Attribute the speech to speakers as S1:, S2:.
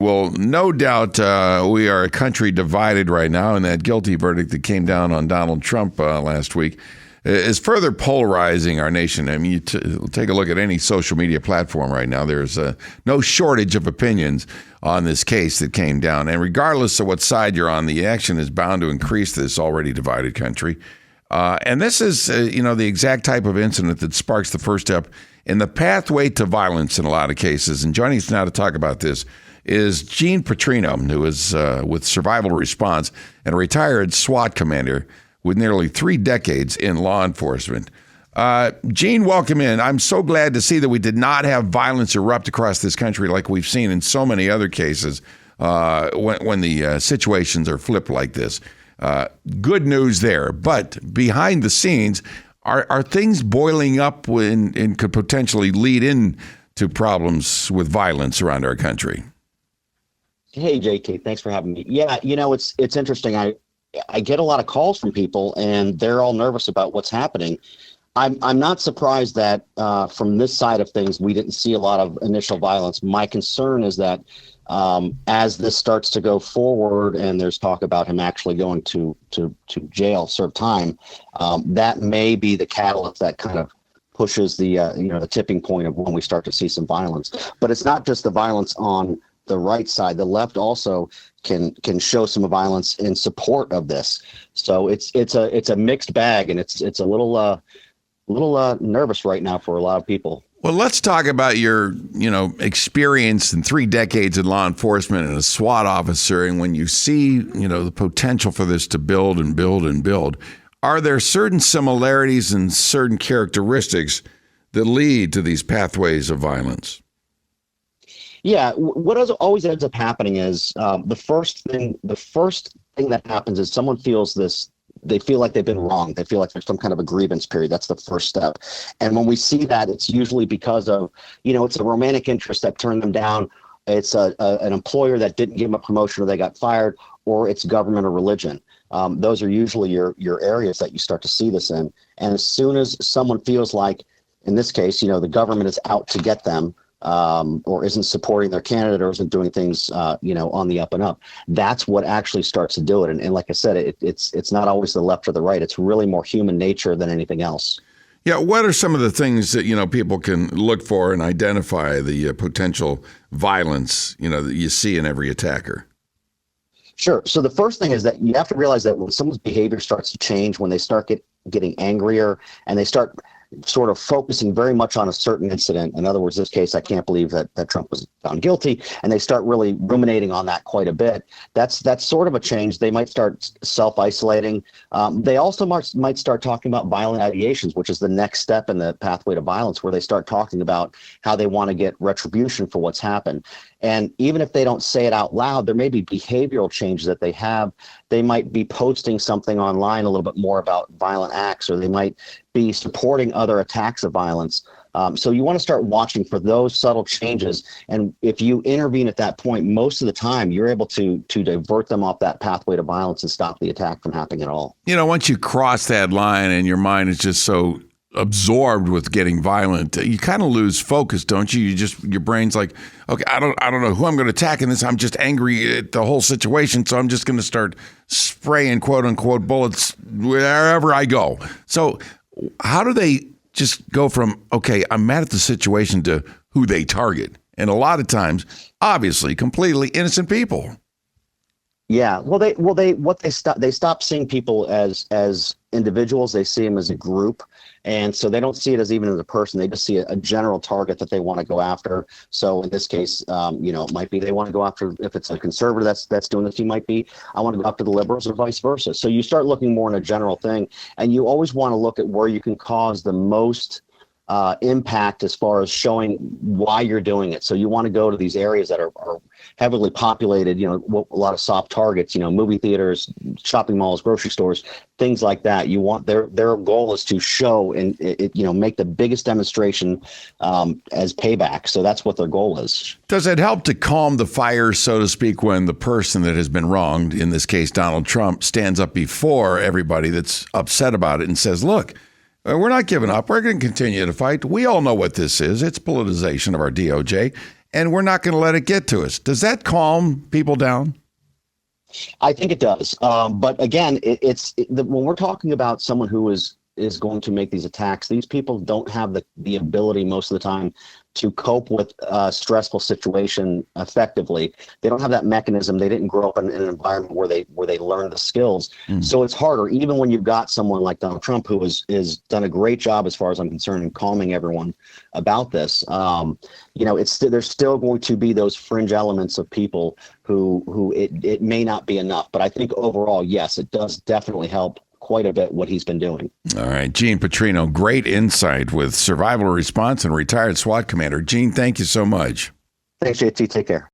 S1: Well, no doubt we are a country divided right now, and that guilty verdict that came down on Donald Trump last week is further polarizing our nation. I mean, take a look at any social media platform right now. There's no shortage of opinions on this case that came down. And regardless of what side you're on, the action is bound to increase this already divided country. And this is, the exact type of incident that sparks the first step in the pathway to violence in a lot of cases. And joining us now to talk about this is Gene Petrino, who is with Survival Response and a retired SWAT commander with nearly 3 decades in law enforcement. Gene, welcome in. I'm so glad to see that we did not have violence erupt across this country like we've seen in so many other cases when the situations are flipped like this. Good news there. But behind the scenes, are things boiling up and could potentially lead into problems with violence around our country?
S2: Hey, JT, thanks for having me. Yeah, it's interesting. I get a lot of calls from people, and they're all nervous about what's happening. I'm not surprised that from this side of things, we didn't see a lot of initial violence. My concern is that as this starts to go forward, and there's talk about him actually going to jail, serve time, that may be the catalyst that kind of pushes the tipping point of when we start to see some violence. But it's not just the violence on the right side. The left also can show some violence in support of this. So it's a mixed bag, and it's a little nervous right now for a lot of people.
S1: Well, let's talk about your experience in 3 decades in law enforcement and a SWAT officer, and when you see the potential for this to build and build and build, are there certain similarities and certain characteristics that lead to these pathways of violence?
S2: Yeah, what always ends up happening is the first thing that happens is someone feels this. They feel like they've been wronged. They feel like there's some kind of a grievance period. That's the first step. And when we see that, it's usually because of, it's a romantic interest that turned them down. It's an employer that didn't give them a promotion or they got fired, or it's government or religion. Those are usually your areas that you start to see this in. And as soon as someone feels like, in this case, the government is out to get them, or isn't supporting their candidate or isn't doing things, on the up and up, that's what actually starts to do it. And like I said, it's not always the left or the right. It's really more human nature than anything else.
S1: Yeah. What are some of the things that, people can look for and identify the potential violence, that you see in every attacker?
S2: Sure. So the first thing is that you have to realize that when someone's behavior starts to change, when they start getting angrier and they start sort of focusing very much on a certain incident. In other words, this case, I can't believe that Trump was found guilty, and they start really ruminating on that quite a bit. That's sort of a change. They might start self-isolating. They also might start talking about violent ideations, which is the next step in the pathway to violence, where they start talking about how they want to get retribution for what's happened. And even if they don't say it out loud, there may be behavioral changes that they have. They might be posting something online a little bit more about violent acts, or they might be supporting other attacks of violence. So you want to start watching for those subtle changes. And if you intervene at that point, most of the time you're able to divert them off that pathway to violence and stop the attack from happening at all.
S1: Once you cross that line and your mind is just so absorbed with getting violent, you kind of lose focus, don't you? Your brain's like, okay, I don't know who I'm going to attack in this. I'm just angry at the whole situation, so I'm just going to start spraying quote unquote bullets wherever I go. So how do they just go from, okay, I'm mad at the situation, to who they target? And a lot of times, obviously, completely innocent people.
S2: Yeah, they stop seeing people as individuals. They see them as a group, and so they don't see it as even as a person. They just see a general target that they want to go after. So in this case, it might be they want to go after, if it's a conservative that's doing this, you might be, I want to go after the liberals, or vice versa. So you start looking more in a general thing, and you always want to look at where you can cause the most impact as far as showing why you're doing it. So you want to go to these areas that are heavily populated, a lot of soft targets, movie theaters, shopping malls, grocery stores, things like that. You want their goal is to show and make the biggest demonstration as payback. So that's what their goal is.
S1: Does it help to calm the fire, so to speak, when the person that has been wronged, in this case Donald Trump, stands up before everybody that's upset about it and says, look, we're not giving up. We're going to continue to fight. We all know what this is. It's politicization of our DOJ. and we're not going to let it get to us. Does that calm people down?
S2: I think it does. But again, when we're talking about someone who is going to make these attacks, these people don't have the ability most of the time to cope with a stressful situation effectively. They don't have that mechanism. They didn't grow up in an environment where they learn the skills. So it's harder, even when you've got someone like Donald Trump, who is done a great job, as far as I'm concerned, in calming everyone about this. There's still going to be those fringe elements of people who it may not be enough. But I think overall, yes, it does definitely help quite a bit what he's been doing.
S1: All right. Gene Petrino, great insight with survival response and retired SWAT commander. Gene, thank you so much.
S2: Thanks, JT. Take care.